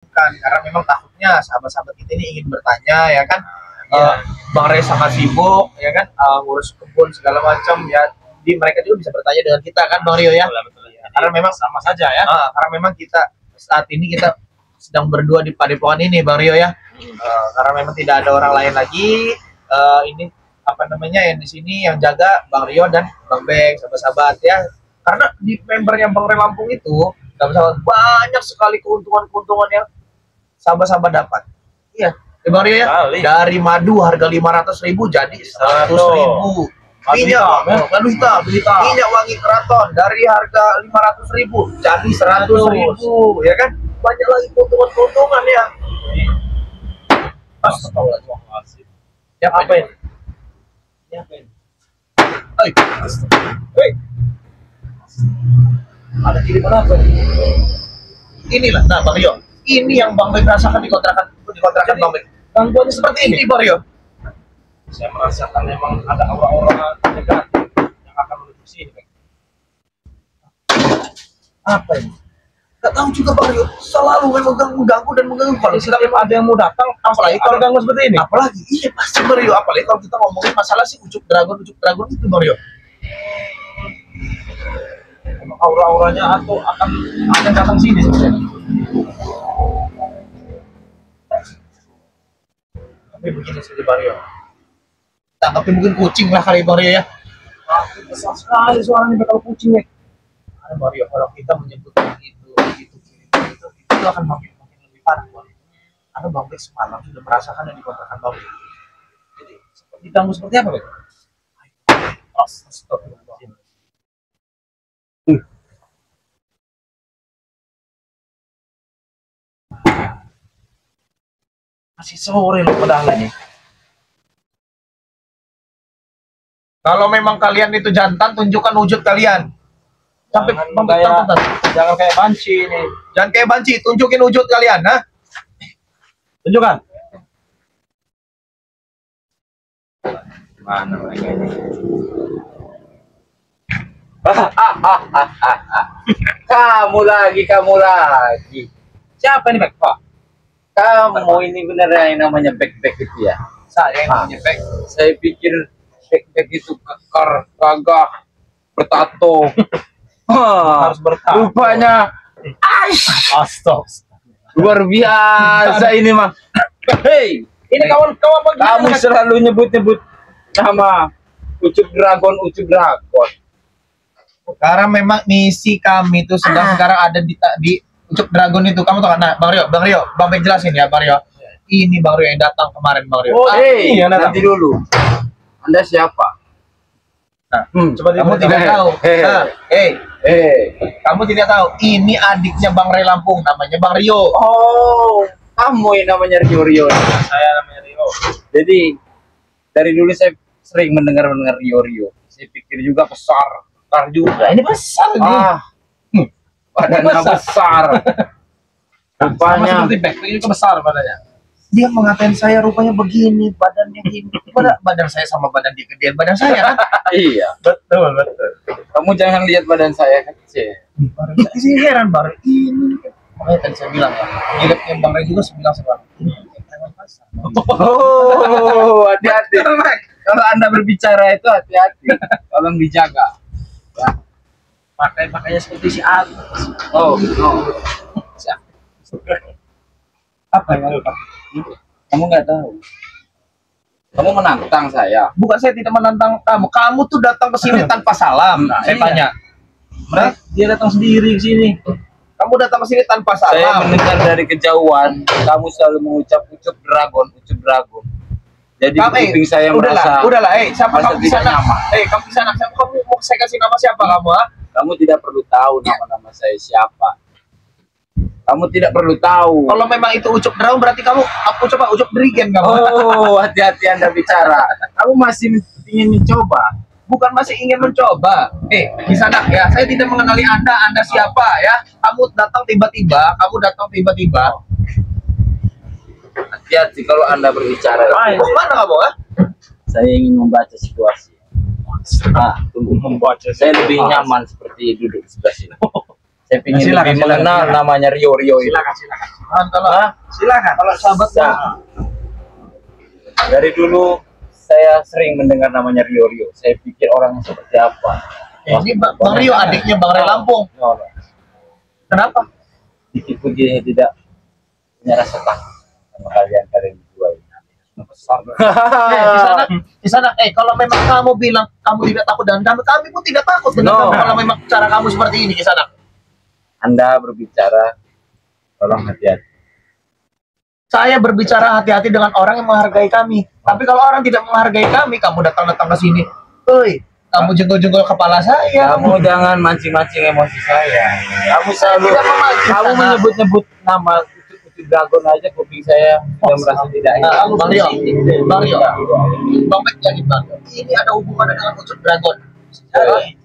Kan karena memang takutnya sahabat-sahabat kita ini ingin bertanya ya kan. Bang Rey sangat sibuk ya kan, ngurus kebun segala macam ya. Di mereka juga bisa bertanya dengan kita kan Bang Rio ya. Betul. Karena memang sama saja ya. Karena memang kita saat ini kita sedang berdua di padepokan ini Bang Rio ya. Karena memang tidak ada orang lain lagi. Ini apa namanya yang di sini yang jaga Bang Rio dan Bang Beng, sahabat-sahabat ya. Karena di membernya Bang Rey Lampung itu sahabat-sahabat banyak sekali keuntungan-keuntungan yang sahabat-sahabat dapat. Iya, Bang Rio ya. Dari madu harga 500.000 jadi 100.000. Minyak minyak wangi keraton dari harga 500.000 jadi 100.000 ya kan. Banyak lagi keuntungan-keuntungan ya. Astagfirullahaladzim. Ya apa ini? Ada kiriman apa ini? Inilah, nah Bang Rio, ini yang Bang Beng rasakan di kontrakan Bang Beng. Gangguannya seperti ini Bang Rio. Saya merasakan memang ada aura-aura negatif yang akan menuju sini. Apa ini? Gak tahu juga Bang Rio, selalu memang mengganggu dan mengganggu. Kalau Setiap ada yang mau datang, apalagi kalau ganggu seperti ini. Apalagi, iya pasti Bang Rio. Apalagi kalau kita ngomongin masalah si ucuk dragon itu Bang Rio. Aura-auranya atau akan datang sini sebenarnya. Tapi begini saja Bang Rio. Tapi mungkin kucing lah kali Bang Rio ya. Besar sekali suaranya bakal kucing ya. Bang Rio, kalau kita menyebut itu akan makin lebih parah Bang. Karena Bang Beng semalam sudah merasakan dan dikontrakan Bang Beng. Jadi diganggu seperti apa Bang? Astagfirullahaladzim. Masih sore loh padahal ini. Kalau memang kalian itu jantan, tunjukkan wujud kalian. Sampai jangan kayak banci ini. Jangan kayak banci, tunjukin wujud kalian, nah. Tunjukkan. Mana mereka ini? Kamu lagi. Siapa ini Pak? Kamu ini beneran yang namanya back itu ya? Saya yang namanya back. Saya pikir back itu kekar, gagah, bertato. Harus bertato. Rupanya, luar biasa ini mah. Hei, Ini kawan-kawan kamu selalu nyebut nama Ucup Dragon. Karena memang misi kami itu sekarang ada di Ucup Dragon itu. Kamu tahu kan? Nah, Bang Rio, Bang Beng jelasin ya, Bang Rio. Ini Bang Rio yang datang kemarin, Bang Rio. Nanti dulu. Anda siapa? Nah, kamu tidak tahu. Kamu tidak tahu. Ini adiknya Bang Rey Lampung, namanya Bang Rio. Oh, kamu yang namanya Rio. Saya namanya Rio. Jadi dari dulu saya sering mendengar Rio. Saya pikir juga besar juga. Ini besar ini. Badannya besar. Rupanya seperti back ini besar badannya. Dia mengatain saya rupanya begini, badannya gini. Badan saya sama badan dia gedean badan saya kan? Iya. Betul. Kamu jangan lihat badan saya kecil. Saya heran baru ini. Makanya tadi saya bilang ya, miripnya Bang Rey juga bilang sekarang. Oh, hati-hati. Kalau Anda berbicara itu hati-hati. Tolong dijaga. Ya. Makanya seperti si Agus. Apa yang Pak? Kamu nggak tahu. Kamu menantang saya. Bukan, saya tidak menantang kamu. Kamu tuh datang ke sini tanpa salam. Saya tanya. Dia datang sendiri ke sini. Kamu datang ke sini tanpa salam. Saya mendengar dari kejauhan. Kamu selalu mengucap Ucup Dragon. Jadi kuping saya merasa. Udahlah, siapa kamu di sana? Kamu di sana. Kamu mau saya kasih nama siapa kamu? Kamu tidak perlu tahu nama saya siapa. Kamu tidak perlu tahu. Kalau memang itu Ucup Dragon berarti kamu, aku coba Ucup Drigen kamu. Oh, hati-hati Anda bicara. Kamu masih ingin mencoba? Bukan masih ingin mencoba. Di sana ya, saya tidak mengenali Anda siapa ya. Kamu datang tiba-tiba. Hati-hati kalau Anda berbicara. Mana kamu? Saya ingin membaca situasi. Tunggu. Saya lebih nyaman seperti duduk di sebelah sini. Saya ingin lebih mengenal namanya Rio ini. Silakan. Kalau sahabat dari dulu saya sering mendengar namanya Rio. Saya pikir orang seperti apa. Ini Bang Rio adiknya Bang Ray Lampung. Kenapa? Dikit pun dia tidak punya rasa takut sama kalian berdua. Di sana, kalau memang kamu bilang kamu tidak takut dengan kami pun tidak takut dengan kamu. Kalau memang cara kamu seperti ini di sana. Anda berbicara, tolong hati-hati. Saya berbicara hati-hati dengan orang yang menghargai kami. Tapi kalau orang tidak menghargai kami, kamu datang-datang ke sini, kamu jenggol-jenggol kepala saya. Kamu jangan mancing-mancing emosi saya. Kamu selalu, kamu menyebut-nyebut nama Ucup Dragon aja, kuping saya sudah merasa tidak enak. Bang Rio, ini ada hubungannya dengan Ucup Dragon.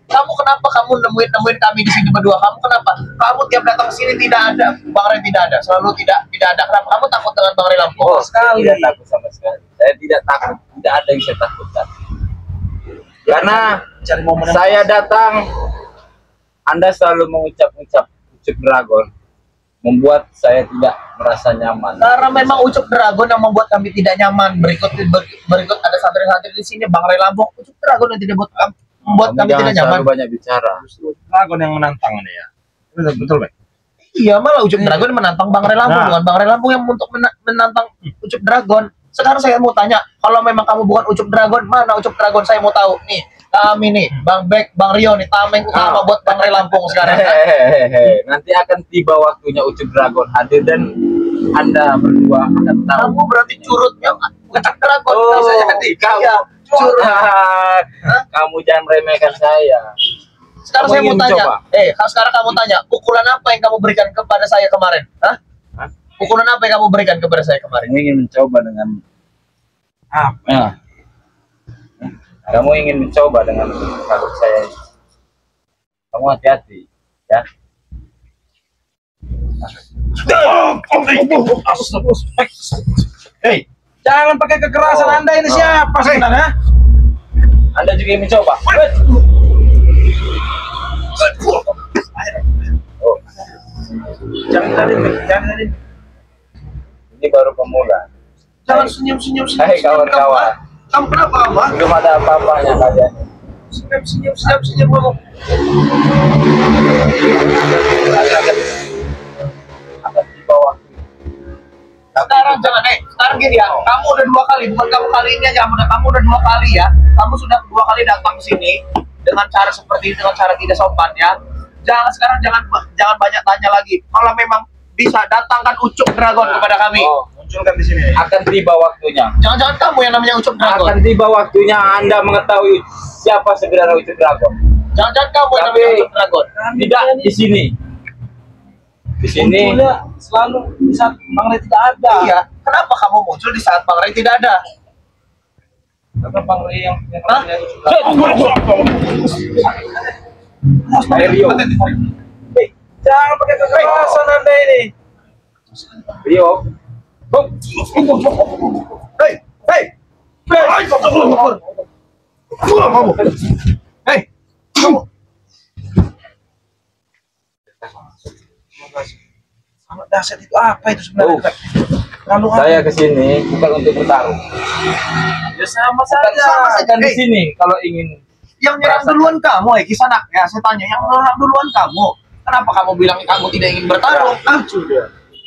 Kamu kenapa nemuin kami di sini berdua? Kamu kenapa? Kamu tiap datang ke sini tidak ada, Bang Ray tidak ada, selalu tidak ada. Kenapa? Kamu takut dengan Bang Ray Lampung? Sekali. Tidak takut sama sekali. Saya tidak takut, tidak ada yang saya takutkan. Karena saya datang, Anda selalu mengucap-ucap Ucup Dragon, membuat saya tidak merasa nyaman. Karena memang Ucup Dragon yang membuat kami tidak nyaman. Berikut ada santri-santri di sini, Bang Ray Lampung. Ucup Dragon yang tidak membuat kami tidak nyaman. Banyak bicara. Dragon yang menantang ini ya. Betul, Pak. Iya, malah Ucup Dragon menantang Bang Ray Lampung, bukan Bang Ray Lampung yang untuk menantang Ucup Dragon. Sekarang saya mau tanya, kalau memang kamu bukan Ucup Dragon, mana Ucup Dragon? Saya mau tahu. Nih, kami nih, Bang Bek, Bang Rio nih, tameng utama buat Bang Ray Lampung sekarang. Nanti akan tiba waktunya Ucup Dragon hadir dan Anda berdua akan tahu. Kamu berarti curutnya Ucup Dragon. Kamu jangan meremehkan saya. Sekarang saya mau tanya, sekarang kamu tanya, pukulan apa yang kamu berikan kepada saya kemarin? Hah? Pukulan apa yang kamu berikan kepada saya kemarin? Kamu ingin mencoba dengan apa? Kamu ingin mencoba dengan takut saya. Kamu hati-hati, ya. Jangan pakai kekerasan. Anda ini siapa sebenarnya? Anda juga ingin mencoba. Jangan tadi. Ini baru pemula. Jangan senyum-senyum. Hai kawan-kawan. Kamu kenapa, Abah? Belum ada apa-apanya kalian. Senyum kamu. Akan tiba waktu. Sekarang jangan, sekarang gini ya. Kamu udah 2 kali, bukan kamu kali ini aja. Kamu udah 2 kali ya. Kamu sudah 2 kali datang ke sini dengan cara seperti ini, dengan cara tidak sopan ya. Jangan banyak tanya lagi. Kalau memang bisa datangkan Ucup Dragon kepada kami. Munculkan di sini. Akan tiba waktunya. Jangan-jangan kamu yang namanya Ucup Dragon. Akan tiba waktunya Anda mengetahui siapa sebenarnya Ucup Dragon. Jangan-jangan kamu yang namanya Ucup Dragon. Tidak di sini. Di sini selalu di saat Bang Ray tidak ada. Iya. Kenapa kamu muncul di saat Bang Ray tidak ada? Karena Bang Ray yang namanya Ucup Dragon. Rio. Jangan pakai kekerasan Anda ini. Rio. Sangat dahsyat itu apa itu sebenarnya? Saya kesini bukan untuk bertarung. Ya sama saja. Kan di sini kalau ingin yang nyerang duluan kamu, Kisanak. Ya, saya tanya, yang nyerang duluan kamu. Kenapa kamu bilang kamu tidak ingin bertarung?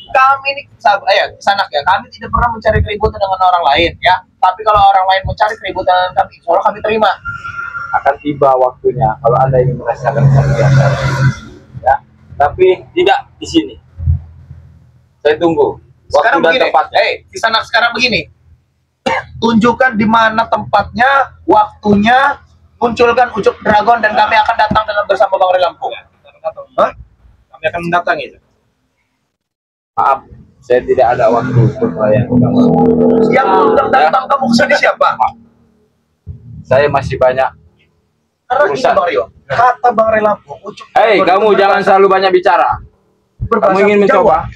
Kami ini Kisanak ya, kami tidak pernah mencari keributan dengan orang lain ya. Tapi kalau orang lain mencari keributan dengan kami, insya Allah kami terima. Akan tiba waktunya kalau Anda ingin merasakan kebiasa. Ya, tapi tidak di sini. Saya tunggu waktu dan tempatnya. Kisanak, sekarang begini. Tunjukkan di mana tempatnya, waktunya, munculkan Ucup Dragon dan kami akan datang dengan bersama Bang Ray Lampung. Kami akan mendatangi. Maaf, saya tidak ada waktu untuk melayani kamu. Yang datang kamu kesini siapa? Saya masih banyak. Karena ini Bang Rio, kata Bang Ray Lampung, Ucup Dragon. Kamu jangan selalu banyak bicara. Kamu ingin mencoba?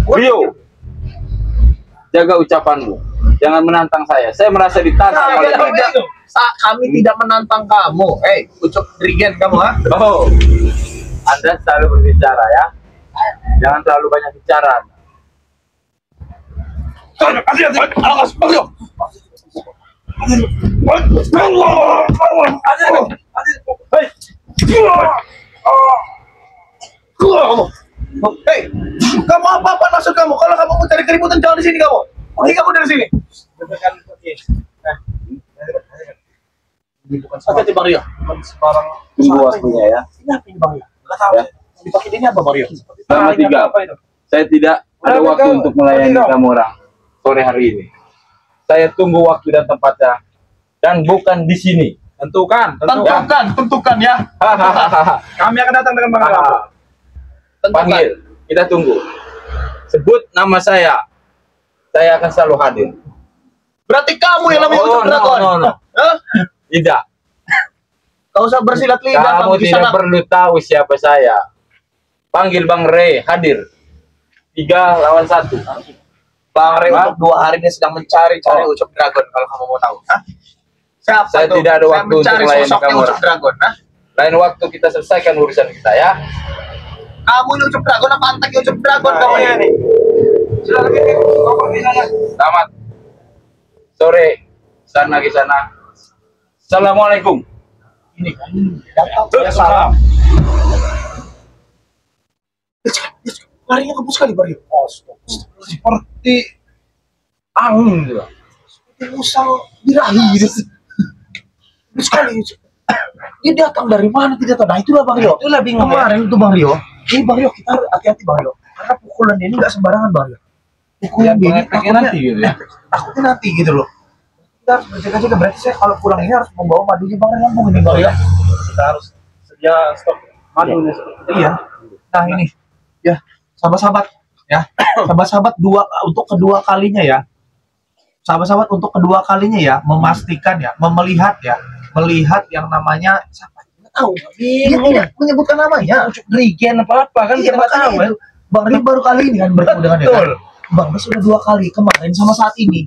Rio, jaga ucapanmu. Jangan menantang saya. Saya merasa ditantang oleh kamu. Kami tidak menantang kamu. Ucup Dragon kamu, ha? Anda selalu berbicara ya. Jangan terlalu banyak bicara. Hei, kamu apa maksud kamu? Kalau kamu mau cari keributan jangan di sini kamu. Pergi kamu dari sini. Ini bukan hati Bang Rio. Sebarang Tunggu waktunya ya. Ini apa ini Bang Rio? Enggak tahu. Ya. Dipakai ini apa Bang Rio? Sama tiga. apa itu? Saya tidak ada Ayo, waktu kau. untuk melayani Ayo. kamu orang sore hari ini. Saya tunggu waktu dan tempatnya dan bukan di sini. Tentukan. Tentukan ya. Hahaha. Kami akan datang dengan Bang Lampu. Panggil, kita tunggu. Sebut nama saya. Saya akan selalu hadir. Berarti kamu yang namanya Oh, Ucup Dragon. no. Hah? Tidak. Kau usah bersilat lidah Kamu di tidak sana. perlu tahu siapa saya. Panggil Bang Ray, hadir. 3 lawan 1. Bang Rio Hah? untuk 2 hari ini sedang mencari-cari Oh. Ucup Dragon kalau kamu mau tahu. Hah? Siapa Saya itu? tidak ada Saya waktu untuk mencari melayani sosoknya kamu, Ucup orang. Dragon. Hah? Lain waktu kita selesaikan urusan kita ya. Kamu ini Ucup Dragon apa antek Ucup Dragon Nah, kamu iya ini? nih. Silakan ini. Kau pergi sana. Selamat sore. Sana ke sana. Assalamualaikum. Ini kan datang Ya, salam. salam. Larinya kebus sekali Bang Rio. Seperti angin juga. Seperti musang birahi gitu. Kebus sekali. Dia datang dari mana tidak tahu. Nah itulah Bang Rio. Itulah bingung ya. Kemarin itu Bang Rio. Ini Bang Rio kita harus hati-hati Bang Rio. Karena pukulan dia ini nggak sembarangan Bang Rio. Pukulan dia ini Efeknya nanti gitu ya. takutnya nanti gitu loh. Kita harus berjaga-jaga. Berarti saya kalau pulang ini harus membawa madunya Bang Lampung ini Bang Rio. Kita harus sedia stok madu nih. Iya. Nah ini ya sahabat-sahabat ya sahabat-sahabat untuk kedua kalinya ya. Sahabat-sahabat untuk kedua kalinya ya memastikan ya melihat yang namanya siapa? Nggak tahu. Dia tidak menyebutkan namanya. Regen apa kan Iya, kita nggak tahu makanya ya. itu. Bang Rio baru kali ini kan bertemu dengan dia. Betul. Kan? Bang Rio sudah 2 kali kemarin sama saat ini.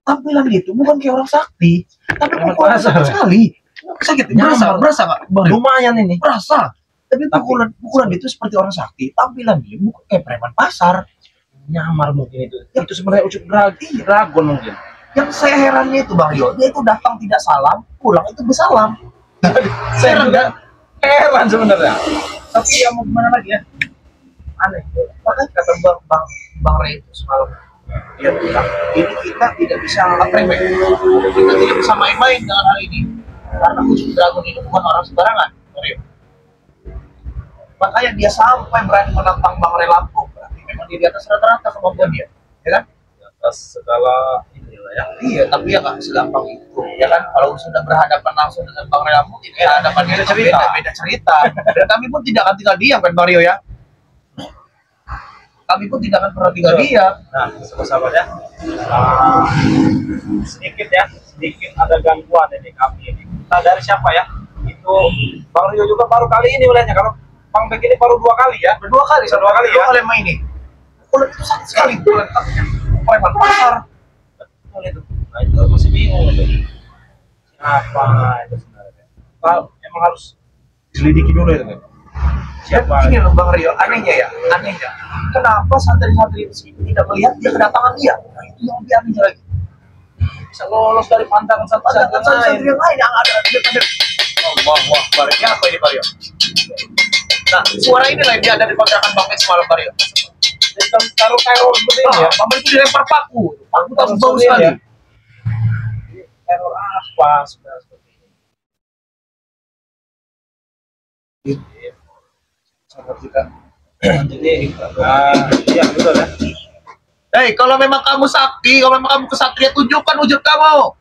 Tampilan gitu bukan kayak orang sakti, tapi Emang pukulan terasa, sakit ya? sekali. Sakit, berasa nggak? Bang Rio? Lumayan ini. Berasa. Tapi pukulan itu seperti orang sakti, tampilan dia bukan kayak preman pasar. Nyamar mungkin itu. Itu sebenarnya Ucup Dragon mungkin. Yang saya herannya itu Bang Rio, dia itu datang tidak salam, pulang itu bersalam. Saya Heran juga kan? heran sebenarnya. Tapi ya mau gimana lagi ya? Aneh. Makanya kata Bang Ray itu semalam, dia bilang, ini kita tidak bisa anggap remeh. Kita tidak bisa main-main dengan hal ini. Karena Ucup Dragon ini bukan orang sembarangan, Bang Rio. Makanya dia sampai berani menantang Bang Ray Lampung. Berarti memang dia di atas rata-rata kemampuan dia, ya kan? Atas segala ini lah ya. Iya, tapi ya nggak segampang itu, ya kan? Kalau sudah berhadapan langsung dengan Bang Ray Lampung, ini hadapan beda kita cerita. beda cerita. Dan kami pun tidak akan tinggal diam kan, Bang Rio ya? Kami pun tidak akan pernah tinggal diam. Nah, sahabat ya. Sedikit ada gangguan ini kami ini. Entah dari siapa ya? Itu Bang Rio juga baru kali ini melihatnya. Kalau Bang Bek ini baru 2 kali ya. Berdua kali, Dua kali ya? 2 kali main ini. Pukulan itu sakit sekali, pukulan preman pasar. Betul itu. Nah, itu masih bingung itu. Siapa itu sebenarnya? Tahu, emang harus diselidiki dulu itu kan. Siapa? Ini loh Bang Rio, anehnya. Kenapa santri-santri di sini tidak melihat dia kedatangan dia? Nah, itu yang lebih anehnya lagi. Bisa lolos dari pandangan Padahal santri-santri yang lain yang ada di depan. Wah, Ini apa ini Bang Rio? Nah, suara ini lah yang dia ada di kontrakan Bang Mek semalam Bang Rio. Taruh teror seperti ini ya. Bang Mek itu dilempar paku. Paku tak bau Seperti ini sekali. ya. Teror apa sebenarnya seperti ini? Sahabat kita. Jadi, iya betul ya. Hei, kalau memang kamu sakti, kalau memang kamu kesatria, tunjukkan wujud kamu.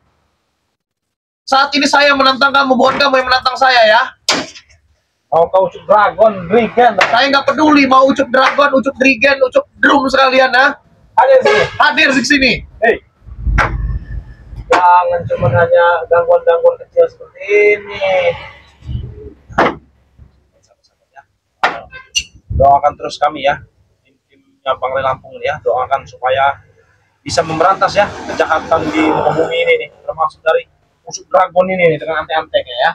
Saat ini saya menantang kamu, bukan kamu yang menantang saya ya. Mau kau Ucup Dragon, Regen, Saya nggak peduli mau Ucup Dragon, Ucup Drigen, Ucup Drum sekalian ya. ada di sini. Hadir di sini. Hei, jangan cuma hanya gangguan-gangguan kecil seperti ini. Doakan terus kami ya, tim-timnya Bang Ray Lampung ini ya, doakan supaya bisa memberantas ya kejahatan di muka bumi ini nih, termasuk dari Ucup Dragon ini nih, dengan antek-anteknya ya.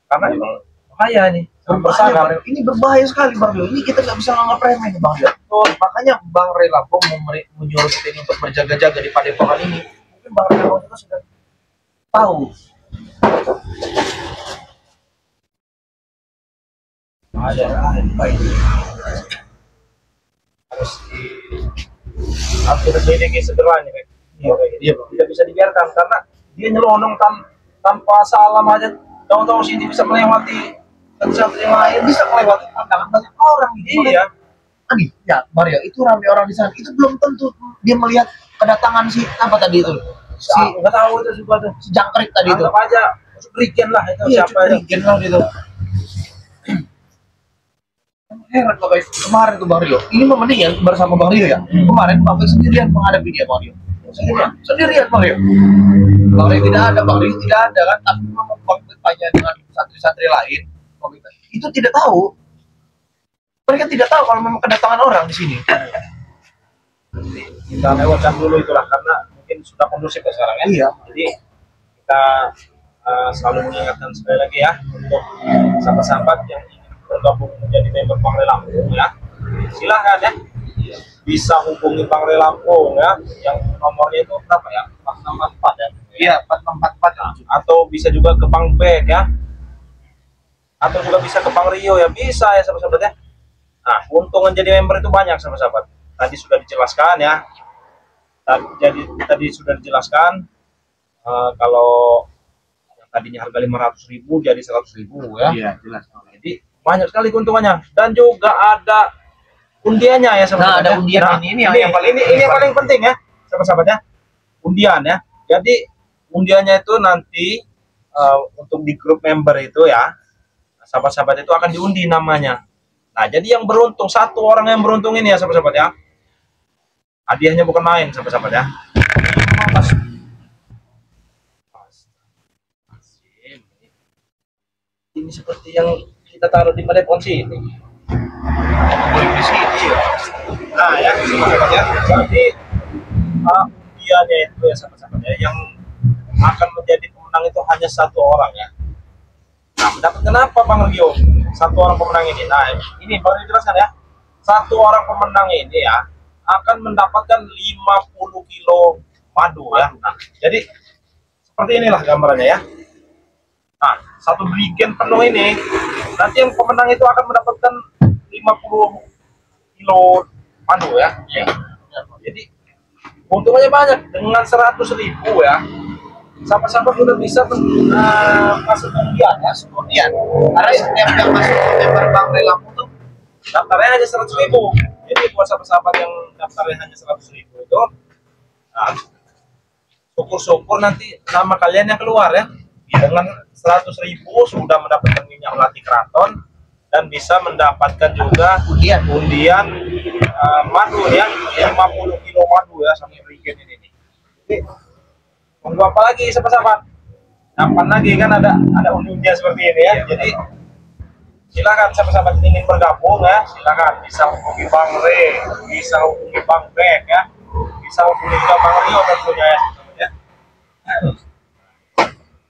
Karena memang bahaya nih. Berbahaya, Bang Rio. Ini berbahaya sekali, Bang Rio. Ini kita nggak bisa nganggap remeh nih, Bang Rio. Oh, makanya Bang Ray Lampung menyuruh kita ini untuk berjaga-jaga di Padepokan ini. Mungkin Bang Ray Lampung itu sudah tahu. Ada baik. Harus diatur sedikit sederhana, kan? Iya, Bang. Tidak bisa dibiarkan karena dia nyelonong tanpa salam aja. Tahu-tahu sini bisa melewati satu yang lain, bisa melewati pandangan banyak orang. Iya. Tadi, ya Mario, itu ramai orang di sana. Itu belum tentu dia melihat kedatangan si apa tadi itu. Si nggak tahu itu juga tuh. Si jangkrik tadi itu. Anggap aja Rigen lah itu. Iya, siapa aja. Rigen lah itu. Heran Bapak kemarin tuh Bang Rio. Ini mendingan bersama Bang Rio ya. Kemarin Bapak sendirian menghadapi dia Bang Rio. Sendirian Bang Rio. Bang Rio tidak ada, Bang Rio tidak ada kan. Tapi memang Bang tanya dengan santri-santri lain. Itu tidak tahu. Mereka tidak tahu kalau memang kedatangan orang di sini. Kita lewatkan dulu itulah karena mungkin sudah kondusif ya sekarang ya. Iya. Jadi kita selalu mengingatkan sekali lagi ya untuk sahabat-sahabat yang ingin bergabung menjadi member Bang Ray Lampung ya. Silahkan ya. Bisa hubungi Bang Ray Lampung ya. Yang nomornya itu berapa ya? 464 ya. Iya, 4644. Atau bisa juga ke Bang Bek ya. Atau juga bisa ke Bang Rio ya, bisa ya sahabat-sahabat ya. Nah, keuntungan jadi member itu banyak sahabat-sahabat. Tadi sudah dijelaskan ya. Tadi sudah dijelaskan kalau yang tadinya harga 500.000 jadi 100.000 ya. Iya, jelas. Jadi banyak sekali keuntungannya dan juga ada undiannya ya sahabat-sahabat. Nah, ada undian ini yang paling penting ya sahabat-sahabat ya. Undian ya. Jadi undiannya itu nanti untuk di grup member itu ya. Sahabat-sahabat itu akan diundi namanya. Nah, jadi yang beruntung, satu orang yang beruntung ini ya sahabat-sahabat ya. Hadiahnya bukan main sahabat-sahabat ya. Ini seperti yang kita taruh di Padepokan sini. Di sini ya. Nah ya sahabat-sahabat ya. Jadi undiannya itu ya sahabat-sahabat ya, yang akan menjadi pemenang itu hanya satu orang ya. Nah, mendapat kenapa Bang Rio satu orang pemenang ini? Nah, ini baru dijelaskan ya. Satu orang pemenang ini ya akan mendapatkan 50 kilo madu ya. Nah, jadi seperti inilah gambarannya ya. Nah, satu brigen penuh ini nanti yang pemenang itu akan mendapatkan 50 kilo madu ya. Ya. Jadi untungnya banyak dengan 100.000 ya. Sahabat-sahabat sudah bisa masuk undian ya, undian. Karena setiap yang masuk member Bang Ray Lampung tuh daftarnya hanya 100.000. Jadi buat sahabat-sahabat yang daftarnya hanya 100.000 itu, nah, syukur-syukur nanti nama kalian yang keluar ya. Dengan 100.000 sudah mendapatkan minyak melati keraton dan bisa mendapatkan juga undian madu ya, 50 kilo madu ya sampai weekend ini. Jadi, tunggu apa lagi sahabat-sahabat? Kapan lagi kan ada undian seperti ini ya. Jadi silakan sahabat-sahabat yang ingin bergabung ya, silakan bisa hubungi Bang Ray, bisa hubungi Bang Bek ya, bisa hubungi juga Bang Rio tentunya ya.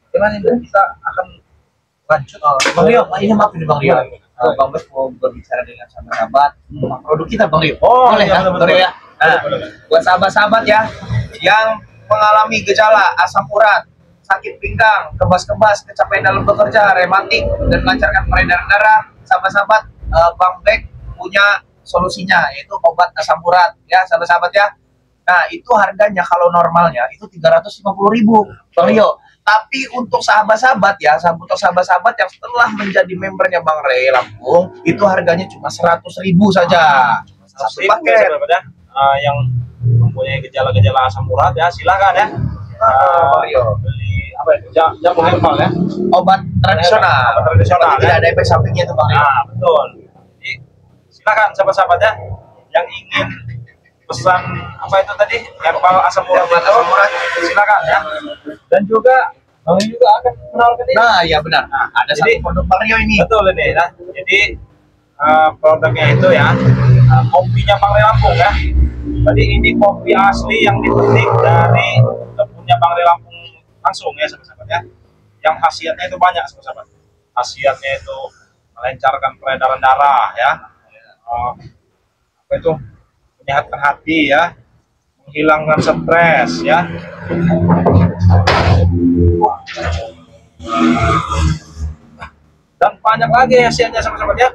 Gimana ini kita akan lanjut? Bang Rio, ini maaf ini Bang Rio. Bang Bek mau berbicara dengan sahabat-sahabat tentang produk kita Bang Rio. Oh, boleh ya, Bang Rio ya. Nah, buat sahabat-sahabat ya yang mengalami gejala asam urat, sakit pinggang, kebas-kebas, kecapean dalam bekerja, rematik, dan melancarkan peredaran darah, sahabat-sahabat Bang Bek punya solusinya, yaitu obat asam urat ya sahabat-sahabat ya. Nah itu harganya kalau normalnya itu 350.000 Bang Rio. Tapi untuk sahabat-sahabat ya, untuk sahabat-sahabat yang setelah menjadi membernya Bang Ray Lampung, itu harganya cuma 100.000 saja. Satu paket ya, yang mempunyai gejala-gejala asam urat ya, silakan ya. Beli apa itu? Jamu herbal ya. Obat tradisional. Obat tradisional. Ya. Tidak ada efek sampingnya itu Bang. Nah, betul. Jadi silakan sahabat-sahabat ya yang ingin pesan apa itu tadi herbal asam urat itu, silakan ya. Dan juga Bang Rio juga akan mengenalkan ini. Nah, ya benar. Nah, ada jadi, satu produk Bang Rio ini. Betul ini ya. Jadi produknya itu ya kopinya Bang Ray Lampung ya. Jadi ini kopi asli yang dipetik dari kebunnya Bang Ray Lampung langsung ya sahabat-sahabat ya. Yang khasiatnya itu banyak sahabat-sahabat. Khasiatnya itu melancarkan peredaran darah ya, apa itu, menyehatkan hati ya, menghilangkan stres ya. Dan banyak lagi hasilnya sahabat-sahabat ya.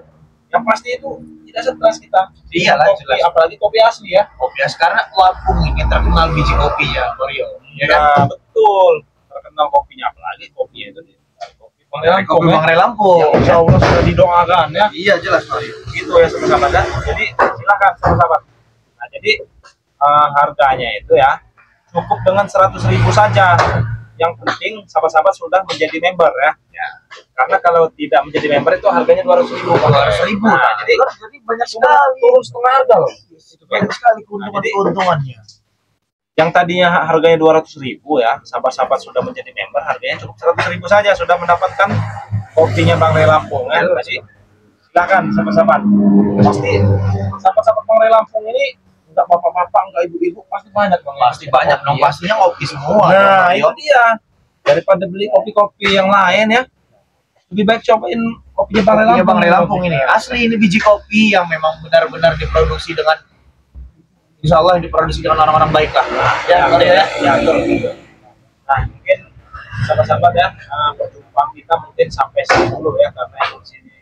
Yang pasti itu tidak stres kita. Iya lah, Kopi, jelas. apalagi kopi asli ya. Kopi as karena Lampung ini terkenal biji kopinya, Mario. Ya kan? Ya betul, terkenal kopinya, apalagi kopinya itu kopi Bang Dari Lampung kopi ya. Bang Ray Lampung. Yang insya Allah sudah didoakan ya. Iya jelas Mario. Gitu ya sahabat-sahabat ya. Jadi silakan sahabat-sahabat. Nah jadi harganya itu ya cukup dengan 100.000 saja. Yang penting sahabat-sahabat sudah menjadi member ya. Karena kalau tidak menjadi member itu harganya 200.000. 200.000. Nah, jadi banyak cuma sekali. turun setengah harga loh. Banyak sekali Nah, jadi- keuntungannya. Yang tadinya harganya 200.000 ya, sahabat-sahabat sudah menjadi member, harganya cukup 100.000 saja sudah mendapatkan kopinya Bang Ray Lampung ya. Jadi silakan sahabat-sahabat. Pasti sahabat-sahabat Bang Ray Lampung ini enggak bapak-bapak, enggak ibu-ibu, pasti banyak Bang. Pasti banyak dong, pastinya kopi semua. Nah, dong, Mario. itu dia. Daripada beli kopi-kopi yang lain ya, lebih baik cobain kopinya Bang Ray Kopinya Lampung. Bang Ray Lampung ini asli, ini biji kopi yang memang benar-benar diproduksi dengan, insya Allah diproduksi dengan orang-orang baik lah. Ya, Mario ya. Ya, betul. Nah, mungkin sahabat-sahabat ya, perjumpaan kita mungkin sampai 10 ya, karena di sini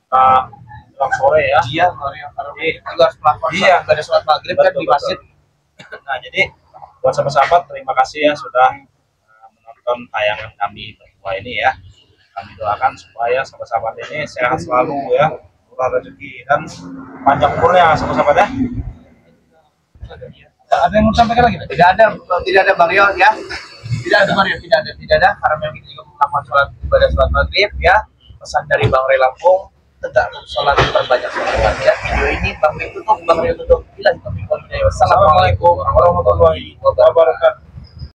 menjelang sore ya. Iya, Mario. Karena kita juga harus melakukan Iya. ibadah sholat maghrib kan Betul, di masjid. Nah, jadi buat sahabat-sahabat terima kasih ya sudah menonton tayangan kami berdua ini ya. Kami doakan supaya sahabat-sahabat ini sehat selalu ya, murah rezeki dan panjang umurnya sahabat-sahabat ya. Ada yang mau sampaikan lagi? Tidak ada Mario ya. Tidak ada Mario, tidak ada. Karena memang kita juga melakukan ibadah sholat maghrib ya. Pesan dari Bang Ray Lampung, tetap sholat terbanyak sholat ya. Video ini Bang Ray tutup. Assalamualaikum Assalamualaikum warahmatullahi wabarakatuh.